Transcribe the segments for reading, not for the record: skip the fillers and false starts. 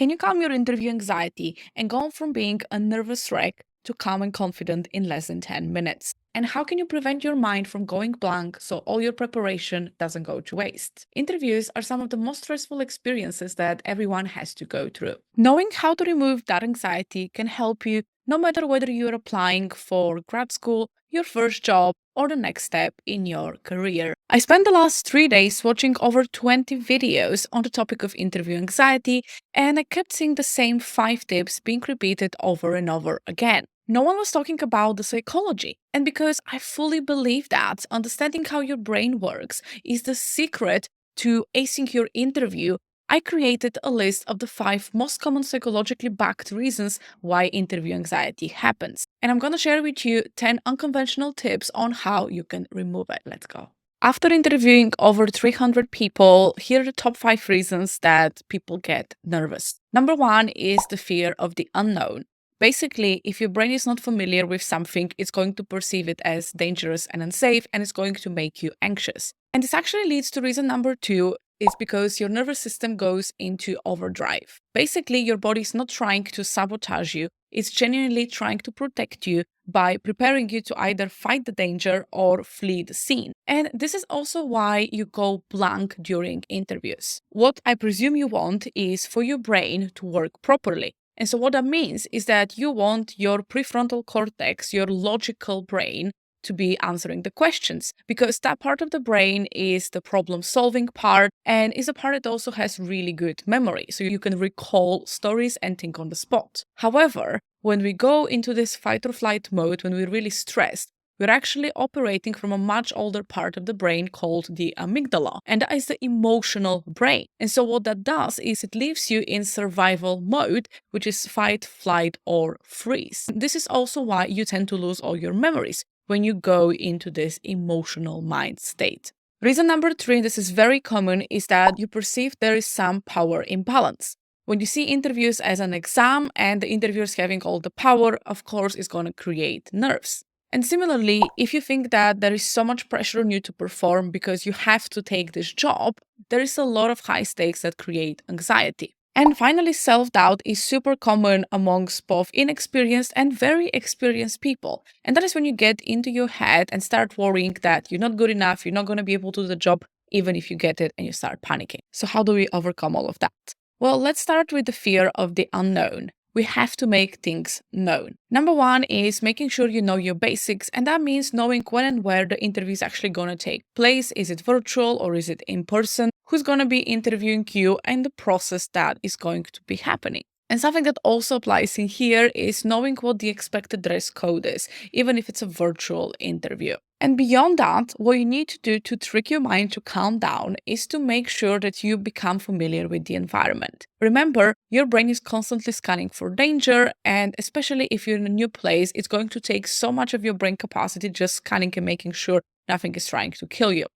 Can you calm your interview anxiety and go from being a nervous wreck to calm and confident in less than 10 minutes? And how can you prevent your mind from going blank so all your preparation doesn't go to waste? Interviews are some of the most stressful experiences that everyone has to go through. Knowing how to remove that anxiety can help you no matter whether you're applying for grad school, your first job, or the next step in your career. I spent the last 3 days watching over 20 videos on the topic of interview anxiety, and I kept seeing the same 5 tips being repeated over and over again. No one was talking about the psychology. And because I fully believe that understanding how your brain works is the secret to acing your interview, I created a list of the 5 most common psychologically backed reasons why interview anxiety happens. And I'm going to share with you 10 unconventional tips on how you can remove it. Let's go. After interviewing over 300 people, here are the top 5 reasons that people get nervous. Number 1 is the fear of the unknown. Basically, if your brain is not familiar with something, it's going to perceive it as dangerous and unsafe, and it's going to make you anxious. And this actually leads to reason number 2 is because your nervous system goes into overdrive. Basically, your body is not trying to sabotage you, it's genuinely trying to protect you by preparing you to either fight the danger or flee the scene. And this is also why you go blank during interviews. What I presume you want is for your brain to work properly. And so what that means is that you want your prefrontal cortex, your logical brain, to be answering the questions, because that part of the brain is the problem-solving part and is a part that also has really good memory, so you can recall stories and think on the spot. However, when we go into this fight or flight mode, when we're really stressed, we're actually operating from a much older part of the brain called the amygdala, and that is the emotional brain. And so what that does is it leaves you in survival mode, which is fight, flight, or freeze. This is also why you tend to lose all your memories when you go into this emotional mind state. Reason number 3, and this is very common, is that you perceive there is some power imbalance. When you see interviews as an exam and the interviewer's having all the power, of course, it's going to create nerves. And similarly, if you think that there is so much pressure on you to perform because you have to take this job, there is a lot of high stakes that create anxiety. And finally, self-doubt is super common amongst both inexperienced and very experienced people. And that is when you get into your head and start worrying that you're not good enough, you're not going to be able to do the job, even if you get it, and you start panicking. So how do we overcome all of that? Well, let's start with the fear of the unknown. We have to make things known. Number 1 is making sure you know your basics, and that means knowing when and where the interview is actually going to take place. Is it virtual or is it in person? Who's going to be interviewing you and the process that is going to be happening. And something that also applies in here is knowing what the expected dress code is, even if it's a virtual interview. And beyond that, what you need to do to trick your mind to calm down is to make sure that you become familiar with the environment. Remember, your brain is constantly scanning for danger, and especially if you're in a new place, it's going to take so much of your brain capacity just scanning and making sure nothing is trying to kill you.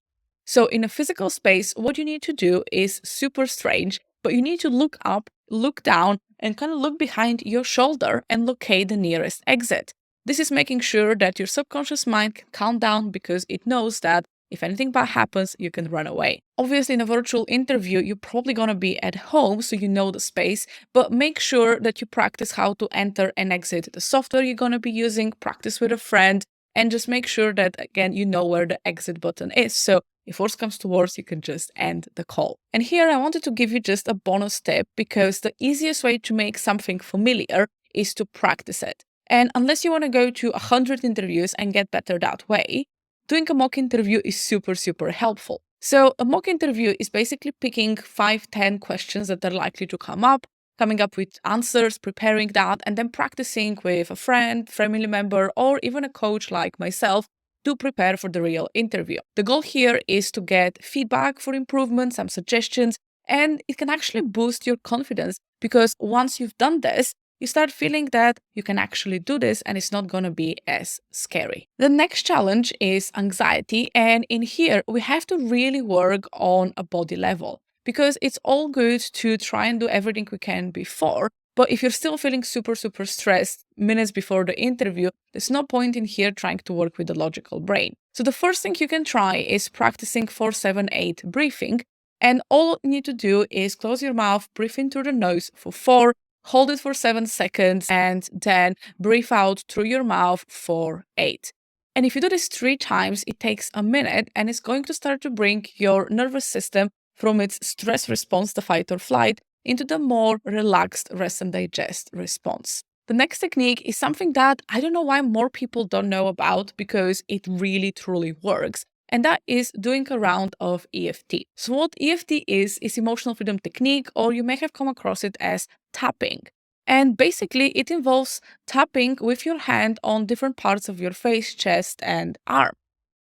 So in a physical space, what you need to do is super strange, but you need to look up, look down, and kind of look behind your shoulder and locate the nearest exit. This is making sure that your subconscious mind can calm down because it knows that if anything bad happens, you can run away. Obviously, in a virtual interview, you're probably going to be at home, so you know the space, but make sure that you practice how to enter and exit the software you're going to be using, practice with a friend, and just make sure that, again, you know where the exit button is. So if worse comes to worse, you can just end the call. And here I wanted to give you just a bonus tip, because the easiest way to make something familiar is to practice it. And unless you want to go to 100 interviews and get better that way, doing a mock interview is super, super helpful. So a mock interview is basically picking 5-10 questions that are likely to come up, coming up with answers, preparing that, and then practicing with a friend, family member, or even a coach like myself to prepare for the real interview. The goal here is to get feedback for improvement, some suggestions, and it can actually boost your confidence, because once you've done this, you start feeling that you can actually do this and it's not going to be as scary. The next challenge is anxiety, and in here we have to really work on a body level, because it's all good to try and do everything we can before, but if you're still feeling super, super stressed minutes before the interview, there's no point in here trying to work with the logical brain. So the first thing you can try is practicing 4-7-8 breathing. And all you need to do is close your mouth, breathe in through the nose for 4, hold it for 7 seconds, and then breathe out through your mouth for 8. And if you do this 3 times, it takes a minute, and it's going to start to bring your nervous system from its stress response, the fight or flight, into the more relaxed rest and digest response. The next technique is something that I don't know why more people don't know about, because it really truly works. And that is doing a round of EFT. So what EFT is emotional freedom technique, or you may have come across it as tapping. And basically it involves tapping with your hand on different parts of your face, chest, and arm.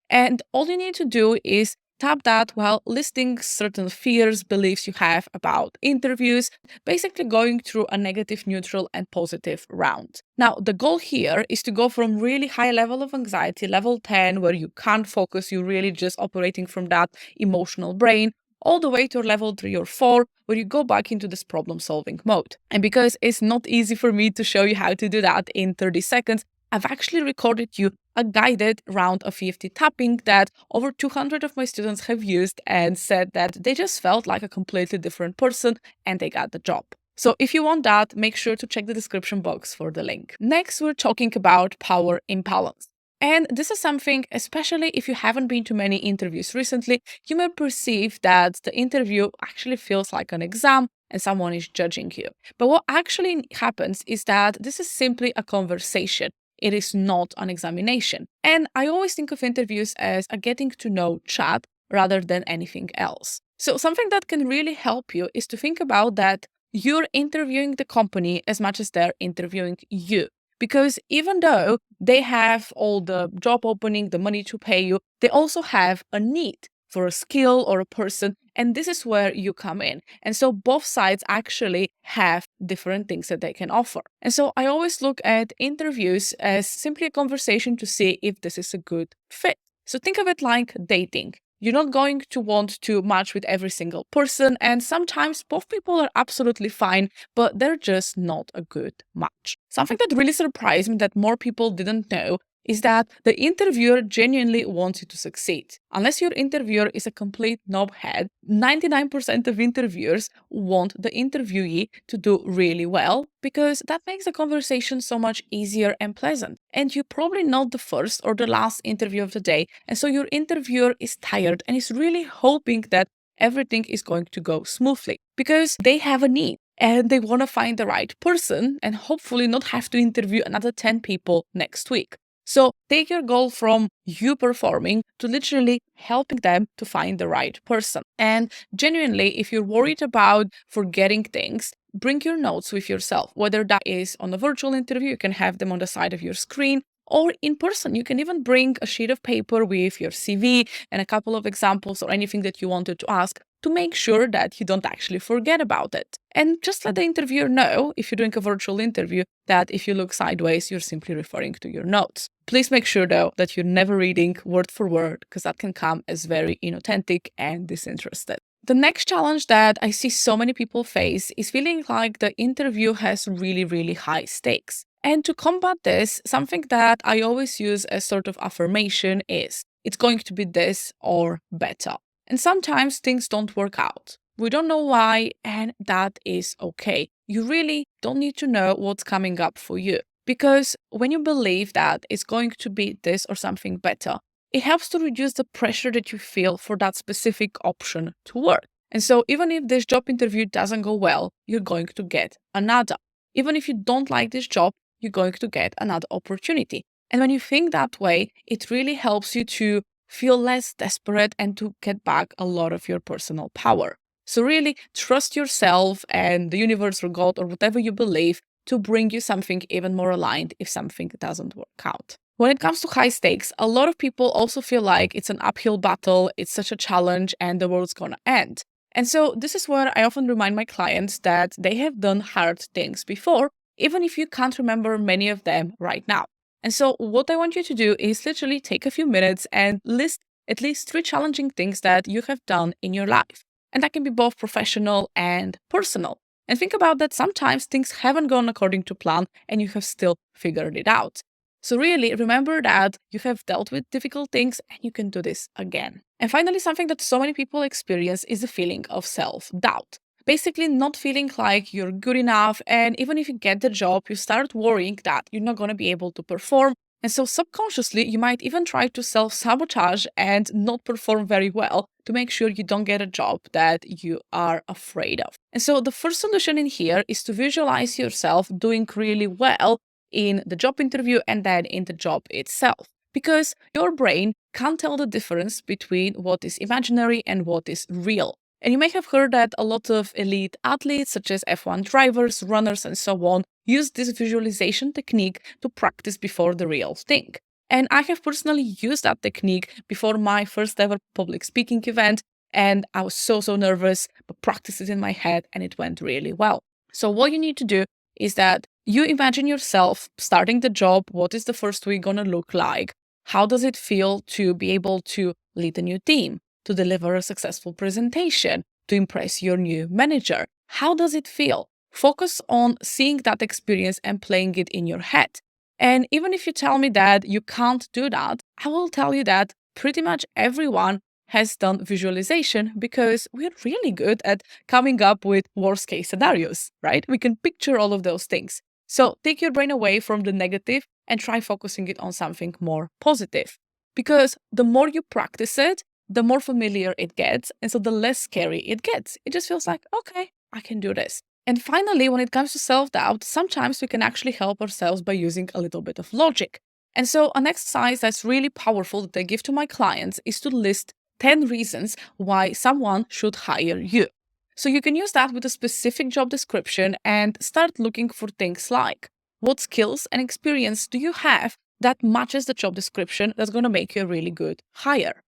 And all you need to do is tap that while listing certain fears, beliefs you have about interviews, basically going through a negative, neutral, and positive round. Now, the goal here is to go from really high level of anxiety, level 10, where you can't focus, you're really just operating from that emotional brain, all the way to level 3 or 4, where you go back into this problem-solving mode. And because it's not easy for me to show you how to do that in 30 seconds, I've actually recorded you a guided round of EFT tapping that over 200 of my students have used and said that they just felt like a completely different person and they got the job. So if you want that, make sure to check the description box for the link. Next, we're talking about power imbalance. And this is something, especially if you haven't been to many interviews recently, you may perceive that the interview actually feels like an exam and someone is judging you. But what actually happens is that this is simply a conversation. It is not an examination. And I always think of interviews as a getting to know chat rather than anything else. So something that can really help you is to think about that you're interviewing the company as much as they're interviewing you. Because even though they have all the job opening, the money to pay you, they also have a need for a skill or a person. And this is where you come in. And so both sides actually have different things that they can offer. And so I always look at interviews as simply a conversation to see if this is a good fit. So think of it like dating. You're not going to want to match with every single person, and sometimes both people are absolutely fine, but they're just not a good match. Something that really surprised me that more people didn't know is that the interviewer genuinely wants you to succeed. Unless your interviewer is a complete knobhead, 99% of interviewers want the interviewee to do really well, because that makes the conversation so much easier and pleasant. And you're probably not the first or the last interview of the day, and so your interviewer is tired and is really hoping that everything is going to go smoothly, because they have a need and they want to find the right person and hopefully not have to interview another 10 people next week. So take your goal from you performing to literally helping them to find the right person. And genuinely, if you're worried about forgetting things, bring your notes with yourself. Whether that is on a virtual interview, you can have them on the side of your screen, or in person. You can even bring a sheet of paper with your CV and a couple of examples or anything that you wanted to ask to make sure that you don't actually forget about it. And just let the interviewer know, if you're doing a virtual interview, that if you look sideways, you're simply referring to your notes. Please make sure, though, that you're never reading word for word, because that can come as very inauthentic and disinterested. The next challenge that I see so many people face is feeling like the interview has really, really high stakes. And to combat this, something that I always use as sort of affirmation is, it's going to be this or better. And sometimes things don't work out. We don't know why, and that is okay. You really don't need to know what's coming up for you, because when you believe that it's going to be this or something better, it helps to reduce the pressure that you feel for that specific option to work. And so even if this job interview doesn't go well, you're going to get another. Even if you don't like this job, you're going to get another opportunity. And when you think that way, it really helps you to feel less desperate and to get back a lot of your personal power. So really trust yourself and the universe or God or whatever you believe to bring you something even more aligned if something doesn't work out. When it comes to high stakes, a lot of people also feel like it's an uphill battle, it's such a challenge, and the world's gonna end. And so this is where I often remind my clients that they have done hard things before, even if you can't remember many of them right now. And so what I want you to do is literally take a few minutes and list at least 3 challenging things that you have done in your life. And that can be both professional and personal. And think about that sometimes things haven't gone according to plan and you have still figured it out. So really remember that you have dealt with difficult things and you can do this again. And finally, something that so many people experience is the feeling of self-doubt. Basically, not feeling like you're good enough. And even if you get the job, you start worrying that you're not going to be able to perform. And so, subconsciously, you might even try to self sabotage and not perform very well to make sure you don't get a job that you are afraid of. And so, the first solution in here is to visualize yourself doing really well in the job interview and then in the job itself, because your brain can't tell the difference between what is imaginary and what is real. And you may have heard that a lot of elite athletes, such as F1 drivers, runners, and so on, use this visualization technique to practice before the real thing. And I have personally used that technique before my first ever public speaking event. And I was so nervous, but practiced it in my head and it went really well. So, what you need to do is that you imagine yourself starting the job. What is the first week going to look like? How does it feel to be able to lead a new team, to deliver a successful presentation, to impress your new manager? How does it feel? Focus on seeing that experience and playing it in your head. And even if you tell me that you can't do that, I will tell you that pretty much everyone has done visualization because we're really good at coming up with worst case scenarios, right? We can picture all of those things. So take your brain away from the negative and try focusing it on something more positive. Because the more you practice it, the more familiar it gets. And so the less scary it gets. It just feels like, okay, I can do this. And finally, when it comes to self-doubt, sometimes we can actually help ourselves by using a little bit of logic. And so an exercise that's really powerful that I give to my clients is to list 10 reasons why someone should hire you. So you can use that with a specific job description and start looking for things like, what skills and experience do you have that matches the job description that's going to make you a really good hire?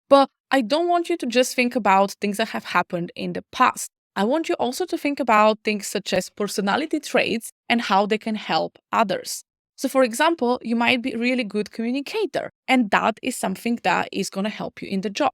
But I don't want you to just think about things that have happened in the past. I want you also to think about things such as personality traits and how they can help others. So, for example, you might be a really good communicator, and that is something that is going to help you in the job.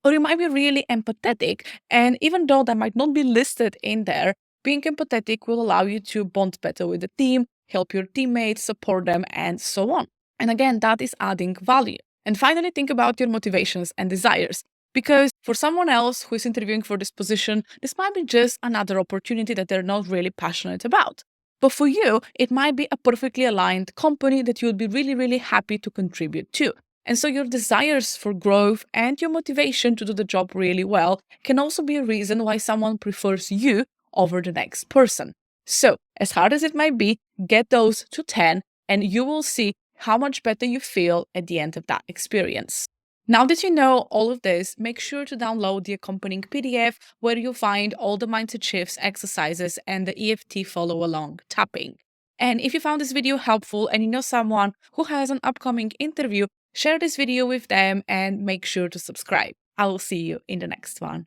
Or you might be really empathetic, and even though that might not be listed in there, being empathetic will allow you to bond better with the team, help your teammates, support them, and so on. And again, that is adding value. And finally, think about your motivations and desires. Because for someone else who is interviewing for this position, this might be just another opportunity that they're not really passionate about. But for you, it might be a perfectly aligned company that you would be really happy to contribute to. And so your desires for growth and your motivation to do the job really well can also be a reason why someone prefers you over the next person. So, as hard as it might be, get those to 10 and you will see how much better you feel at the end of that experience. Now that you know all of this, make sure to download the accompanying PDF where you'll find all the mindset shifts, exercises, and the EFT follow along tapping. And if you found this video helpful and you know someone who has an upcoming interview, share this video with them and make sure to subscribe. I will see you in the next one.